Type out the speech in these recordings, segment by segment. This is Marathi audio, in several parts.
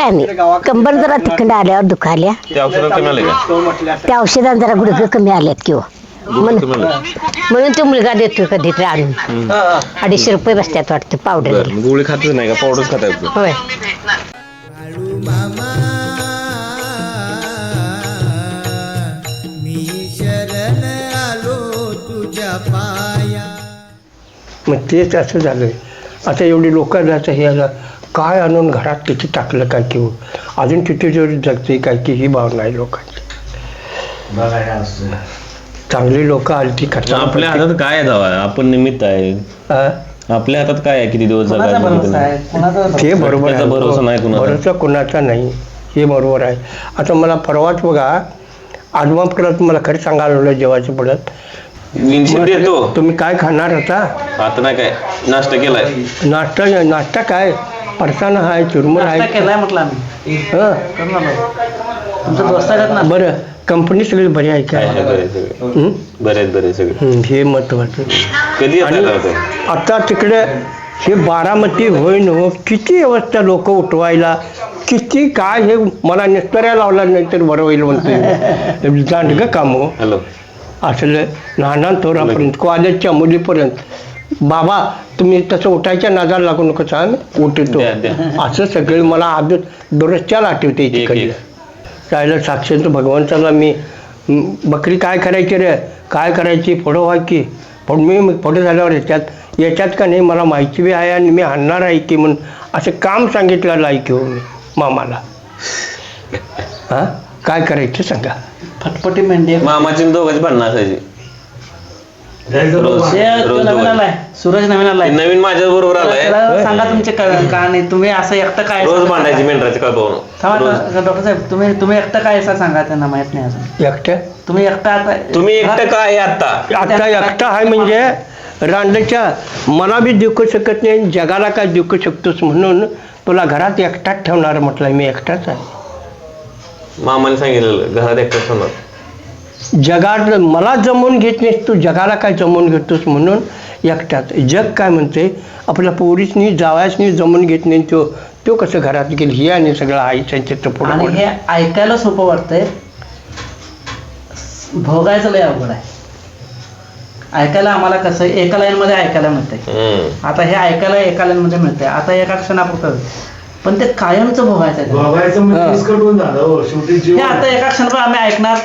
काय नाही, कंबर जरा तिकडे आल्यावर दुखाल्या, ते औषधात कमी आले का? त्या औषधात जरा गुडघे कमी आल्यात किंवा म्हणून तो मुलगा देतोय कधीतरी आणून. 250 रुपये बसत्यात वाटतं पावडर. बरं, गोळी खातच नाही का? पावडरच खाता येतो. होय. मग तेच असं झालंय. आता एवढी लोक जायचं हे आलं काय आणून घरात किती टाकलं काय की अजून किती जोर जगते काय की ही भावना आहे लोकांची. चांगली लोक आली ती खर्च. आपल्या हातात काय आहे दावा? आपण निमित्त आहे. आपल्या हातात काय आहे? किती दिवस जगायचं ते बरोबर आहे. भरोसा नाही कुणाचा. भरोसा कुणाचा नाही, हे बरोबर आहे. आता मला परवाच बघा आजमा परत मला खरं सांगायला लागलं जेवायचं पडत देतो. तुम्ही काय खाणार होता? आता नाही काय नाश्ता केलाय? नाश्ता काय फरसाणा आहे, चुरमुर आहे. बरं, कंपनी सगळी बरी आहे का? बरे सगळे. हे महत्वाचं. कधी आता तिकडे हे बारामती होईन हो, किती अवस्था लोक उठवायला, किती काय हे मला नेस्तऱ्या लावला नाही तर बरं होईल म्हणतोय. जाणगं काम हो. हॅलो असलं लहान थोरापर्यंत कॉलेजच्या मुलीपर्यंत बाबा तुम्ही तसं उठायच्या नादाला लागू नको सांग उठतो असं सगळं मला आदत दररोजच्याला आठवते तिकडे जायला. साक्षात भगवंताला मी बकरी काय करायची रे, काय करायची फोडो व्हाय की पण मी फोटो झाल्यावर याच्यात का नाही मला माहिती बी आहे आणि मी आणणार आहे की म्हणून असं काम सांगितलेलं आहे की हो मी मामाला. हां काय करायचं सांगा. फटफटी मेंढी मामाची दोघांची भांडणं असायची. सूरज नवीन आलाय, नवीन माझ्या बरोबर आलाय. सांगा तुमचे कहाणी. तुम्ही असं एकटं काय रोज भांडायची मेंढराची का पाहून. डॉक्टर साहेब तुम्ही एकटं काय असं सांगा, त्यांना माहित नाही अजून. एकटं तुम्ही एकटं आता तुम्ही एकटं काय आता एकटा आहे म्हणजे रांडच्या मला बी दुखू शकत नाही, जगाला काय दुखू शकतोस म्हणून तुला घरात एकटाच ठेवणार म्हटलं. मी एकटाच आहे. मामाने सांगितलेलं घरात एकटाच होणार. जगात मला जमवून घेत नाहीस तू, जगाला काय जमवून घेतोस म्हणून एकटाच. जग काय म्हणते आपल्या पोरीसनी जावयासनी जमवून घेत नाही, तो कसं घरात गेली ही आणि सगळं आई त्यांच्या आणि हे ऐकायला सोपं वाटतंय, भोगायचं लय अवघड आहे. ऐकायला आम्हाला कसं एका लाईन मध्ये ऐकायला मिळतंय. आता हे ऐकायला एका लाईन मध्ये मिळतंय, आता एका क्षणापुरतं, पण ते कायमचं भोगायचं हे आता एका क्षणात आम्ही ऐकणार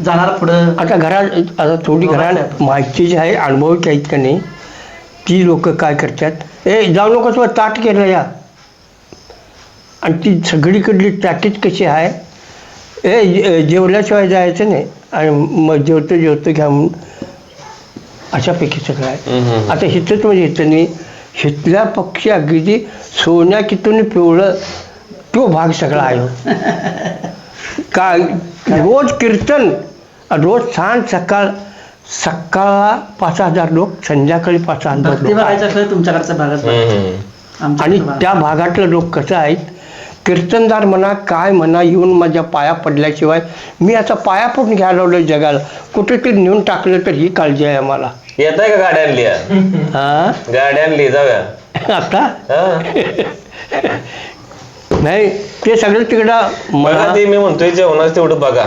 जाणार पुढं. आता घरात आता थोडी घरात माहिती जी आहे अनुभवी आहेत का नाही ती लोक काय करतात, जाऊ नकोस व ताट केलं या, आणि ती सगळीकडली ताटीच कशी आहे जेवल्याशिवाय जायचं नाही आणि मग जेवतो घ्या म्हणून अशापैकी सगळं आहे. आता हिथंच म्हणजे हिथं नाही, हिथल्या पक्षी अगदी सोन्या कितून पिवळं तो भाग सगळा आहे. काय रोज कीर्तन, रोज सांज सकाळ 5,000 लोक, संध्याकाळी 5,000 लोक तुमच्याकडचा भागात. आणि त्या भागातले लोक कसं आहेत, कीर्तनदार म्हणा काय म्हणा येऊन माझ्या पाया पडल्याशिवाय मी आता पाया पडून घ्यायला लावलं जगाला. कुठेतरी नेऊन टाकलं तर ही काळजी आहे आम्हाला. येत आहे का गाडी आणली? हा गाडी आणली जाऊया आता नाही ते सगळं तिकडं मला ते मी म्हणतोय जेवणाच तेवढं बघा.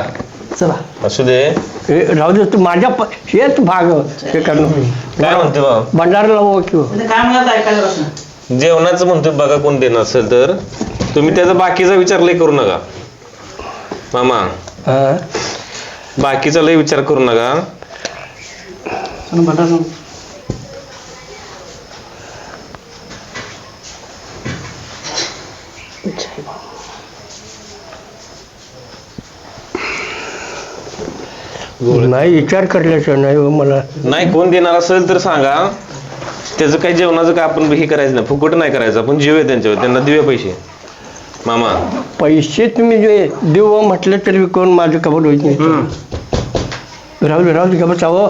चला असू दे राहू दे तू माझ्या हेच भाग हे करणं. काय म्हणतोय बाबा? भंडारा लावू किंवा काय म्हणत ऐकायला जेवणाचं म्हणतोय बघा, कोण देणार असेल तर तुम्ही त्याचा बाकीचा विचार लय करू नका मामा. बाकीचा लय विचार करू नका. नाही विचार करल्याशिवाय नाही मला. नाही कोण देणार असेल तर सांगा. त्याचं काही जेवणाचं काय आपण हे करायचं नाही, फुकट नाही करायचं. आपण जेवूया त्यांच्यावर, त्यांना देऊया पैसे मामा. पैसे तुम्ही जे देऊ म्हटलं तरी कोण माझं खबर होईल नाही. राहू दे खबर चावो.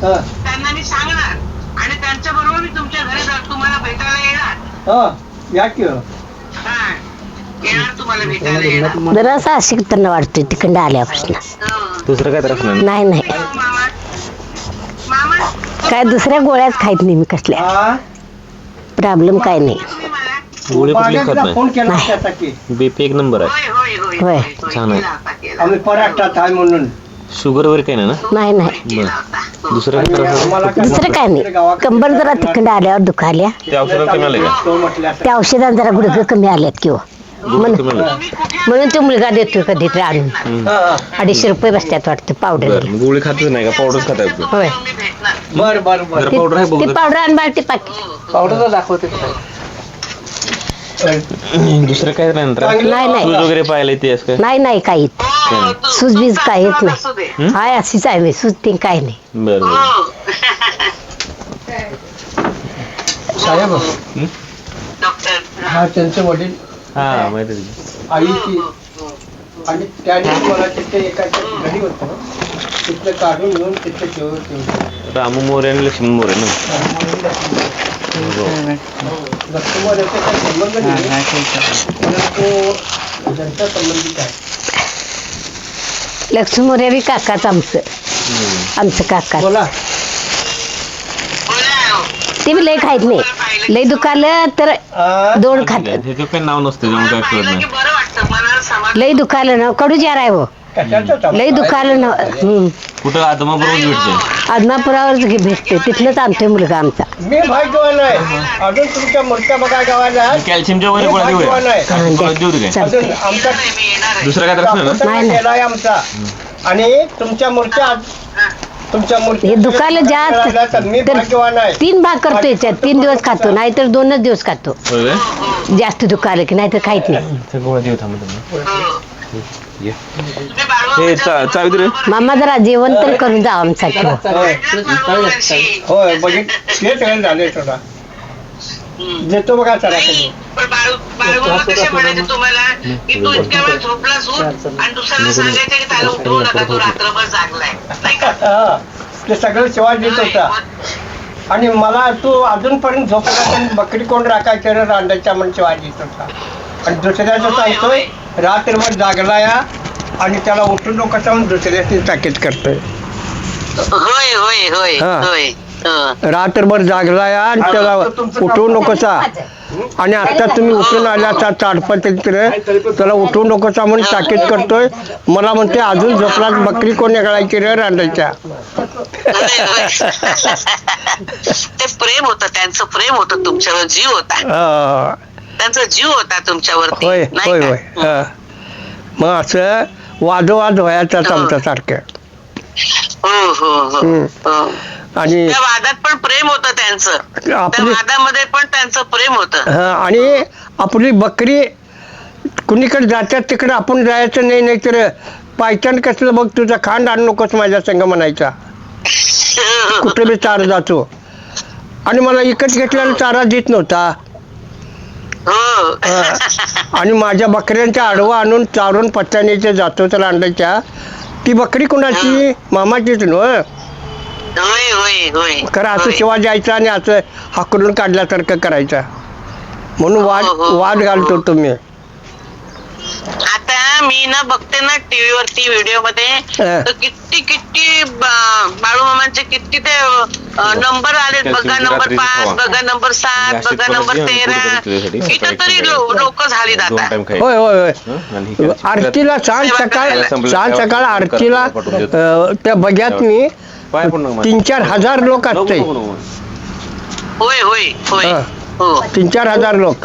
त्यांना मी सांगणार आणि त्यांच्या बरोबर मी तुमच्या घरी तुम्हाला भेटायला येणार. या की येणार तुम्हाला भेटायला येणार. जरा असं अशिकताना वाटतोय तिकडं आल्यापासून. दुसरं काय त्रास नाही. नाही काय दुसऱ्या गोळ्याच खायत नाही मी कसल्या. प्रॉब्लेम काय नाही. गोळी कुठली खात बागेतला फोन नाही केला त्यासाठी बीपी एक नंबर आहे होय होय होय होय. होय, छान आहे. केला होता, केला आम्ही पराठात आहे म्हणून शुगर वगैरे काही नाही ना नाही नाही केला होता. दुसरं काय त्रास आम्हाला काय दुसरं काय नाही कंबर जरा तिकडे आल्यावर दुखाल्या ते औषध कमी आले का तो म्हटल्या त्या औषधात जरा गुडघे कमी आल्यात किंवा गुडघे कमी आले म्हणून तो मुलगा देतोय कधीतरी आणून ₹250 बसत्यात वाटतं पावडर बरं मग गोळी खातच नाही का पावडरच खाता येतो होय मी भेटणार. बर बर बर जरा पावडर आहे बघू ती पावडर आण बाळ, ती पाकी पावडर दाखवते दुसरं काय नाही नंतर नाही नाही सूज वगैरे पाहिलं ते असं काय नाही नाही काही हो, तू- सूज बीज तू काहीच चांगलाच नाही. असू दे. हाय अशीच आहे मी सूज ती काही नाही बरं बरं हो. साहेब डॉक्टर हा त्यांचे वडील हा माहिती आहे की. आईची आणि त्याने मला तिथे एकाच्या घरी होतं तिथलं काढून घेऊन तिथे ठेवलं रामू मोरे आणि लक्ष्मण मोरे ना हो. लक्ष्मण याचा काही संबंध नाही परंतु त्यांचा संबंधित आहे लक्ष्मी मोरे बी काकाच आमचं आमचं काका बोला बोला. ते बी लय खायत नाही लय दुखालं तर दोन खात ह्याचं काही नाव नसतं त्यामुळे काय कळत पाहिलं नाही की बरं वाटतं, मनाला समाधान. लय दुखालं ना कडू जार आहे हो कशाचं लय दुखालं ना कुठं आदमाबरोबर भेटते आदमापुरावरच भेटते तिथनंच आणतोय मुलगा आमचा मी भाग्यवान आहे अजून तुमच्या मूर्त्या बघायला गावाला कॅल्शियमच्या वगैरे मी गोळ्या देऊ भाग्यवान आहे हा, गोळ्या देऊ दे काय अजून आमचा मी येणार आहे. दुसरा काय त्रास नाही ना कापूस नाही, नाही. गेलाय आमचा आणि तुमच्या मूर्त्या तुमच्या मूर्त्या हे दुखायला जास्त तर मी तर भाग्यवान आहे 3 भाग करतो याच्यात 3 दिवस खातो नाहीतर 2च दिवस खातो होय काय? जास्त दुखालं की नाहीतर खायच नाही ते गोळ्या देऊ थांबा तुम्ही हो. ये. तुम्ही बाळवा हे चावी दे रे मामा जरा जेवण तर करून जा आमचा किंवा होय बघित ते सगळं झाले थोडा देतो बघा चला नाही, पण बाळूमामा कसे म्हणायचे तुम्हाला की तू इतक्या वेळ झोपला झोप आणि दुसऱ्याला सांगायचं की त्याला उठवू नका, तो रात्रभर जागलाय नाही का? ते सगळं सेवा देत होता आणि मला तू अजूनपर्यंत झोपला तर बकरी कोण राखायचं रे रांडायच्या म्हणून सेवा देत होता आणि दुसऱ्याचं सांगतोय रात्रभर जागला या आणि त्याला उठून नको म्हणून दुसऱ्याची ताकीद करतोय होय होय होय हा. होय हो. रात्रभर जागला या आणि त्याला उठवू नकोसा आणि आता तुम्ही उठून आल्याचा ताडपा त्याला उठवू नकोसा म्हणून ताकीद करतोय मला म्हणते अजून झोपला बकरी कोण निघायची रे रांडायच्या होय, होय. ते प्रेम होतं, त्यांचं प्रेम होतं तुमच्यावर, जीव होता त्यांचा जीव होता तुमच्यावरती होय नाही होय का? होय मग असं वादोवाद व्हायचाच आमच्या सारखं हो हो हो हम्म. हो. आणि त्या वादात पण प्रेम होतं त्यांचं, त्या आपली वादामध्ये पण त्यांचं प्रेम होतं. आणि आपली बकरी कुणीकडे जातात तिकडे आपण जायचं नाही नाहीतर पायथ्यान कसलं बघ तुझा खांड आणू नकोस माझ्या संग म्हणायचा कुठे बी चारा जातो आणि मला इकत घेतलेला चारा देत नव्हता हो आणि माझ्या बकऱ्यांच्या आडवा आणून चारून पत्त्याने जातो तर अंड्याच्या ती बकरी कोणाची मामाचीच नव्ह होय होय होय खरं असं होय. शिवा जायचं आणि असं हाकलून काढल्यासारखं करायचं म्हणून वाद घालतो तुम्ही आता मी ना बघते ना टीव्ही वरती व्हिडिओ मध्ये तर किती बाळूमामांचे किती ते नंबर आलेत बघा, नंबर 5 बघा, नंबर 7 बघा, नंबर 13 इथं तरी लोक झाली आता. होय होय होय आरतीला सांज सकाळ आरतीला त्या बग्यात मी 3-4 हजार लोक असते होय होय होय हो 3-4 हजार लोक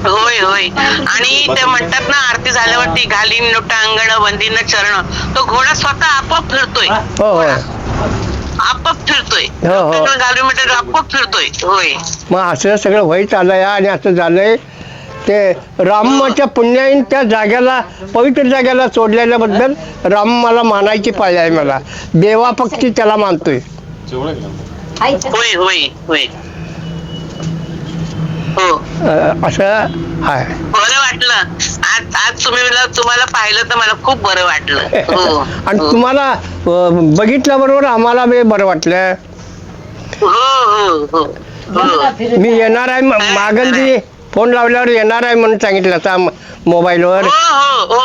होय होय आणि ते म्हणतात ना आरती झाल्यावरती घालीन लोटांगण वंदीन चरण, तो घोडा स्वतः आपोआप फिरतोय, हो होय आपोआप फिरतोय, हो, हो. घालून म्हणजे आपोआप फिरतोय. होय मग असं सगळं व्हायचं आलंय आणि असं झालंय ते रामाच्या पुण्याईन त्या जाग्याला पवित्र जाग्याला सोडलेल्याबद्दल राम मला मानायची पाळी आहे मला देवापक्षी त्याला मानतोय होय होय होय हो असं आहे बरं वाटलं आज आज तुम्हाला पाहिलं तर मला खूप बरं वाटलं. हो आणि हो. तुम्हाला बघितल्याबरोबर आम्हाला बी बरं वाटलं हो हो हो हो मी येणार आहे मागंदी फोन लावल्यावर येणार आहे म्हणून सांगितलं आता मोबाईलवर. हो हो हो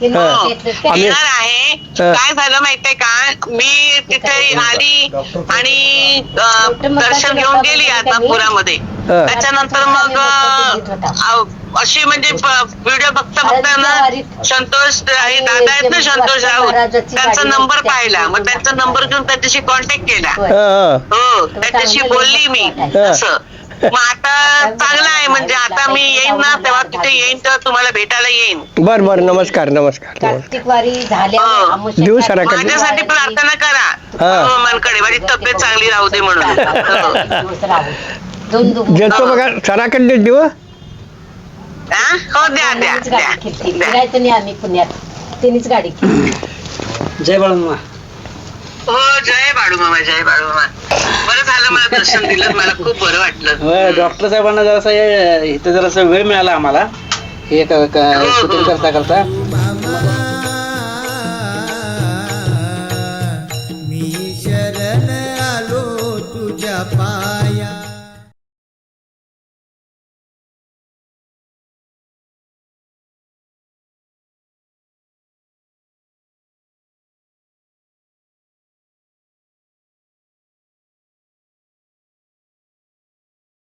आम्ही- येणार आहे. काय झालं माहितीये का, मी तिथे आली आणि दर्शन घेऊन गेली आदमापुरामध्ये. त्याच्यानंतर मग अशी म्हणजे व्हिडिओ बघता बघता ना संतोष हे दादा आहेत ना, संतोष राऊत, त्यांचा नंबर पाहिला. मग त्यांचा नंबर घेऊन त्यांच्याशी कॉन्टॅक्ट केला. हो त्याच्याशी बोलली मी असं. मग आता चांगलं आहे, म्हणजे आता मी येईन ना तेव्हा तिथे येईन, तेव्हा तुम्हाला भेटायला येईन. बर बर, नमस्कार नमस्कार. कार्तिक वारी झाल्या हो. देव सराकडे. माझ्यासाठी प्रार्थना करा हनुमानकडे, माझी तब्येत चांगली राहू दे म्हणून. देतो बघा सराकडे देऊ. हो द्या द्या द्या द्या. फिरायचं नाही आम्ही पुण्यात, त्यांनीच गाडी केली. जय बाळूमामा. हो जय बाळूमामा, जय बाळूमामा. बरं झालं मला दर्शन दिलं, मला खूप बरं वाटलं. डॉक्टर साहेबांना जरासा इथं जरासा वेळ मिळाला आम्हाला हे शूटिंग करता करता.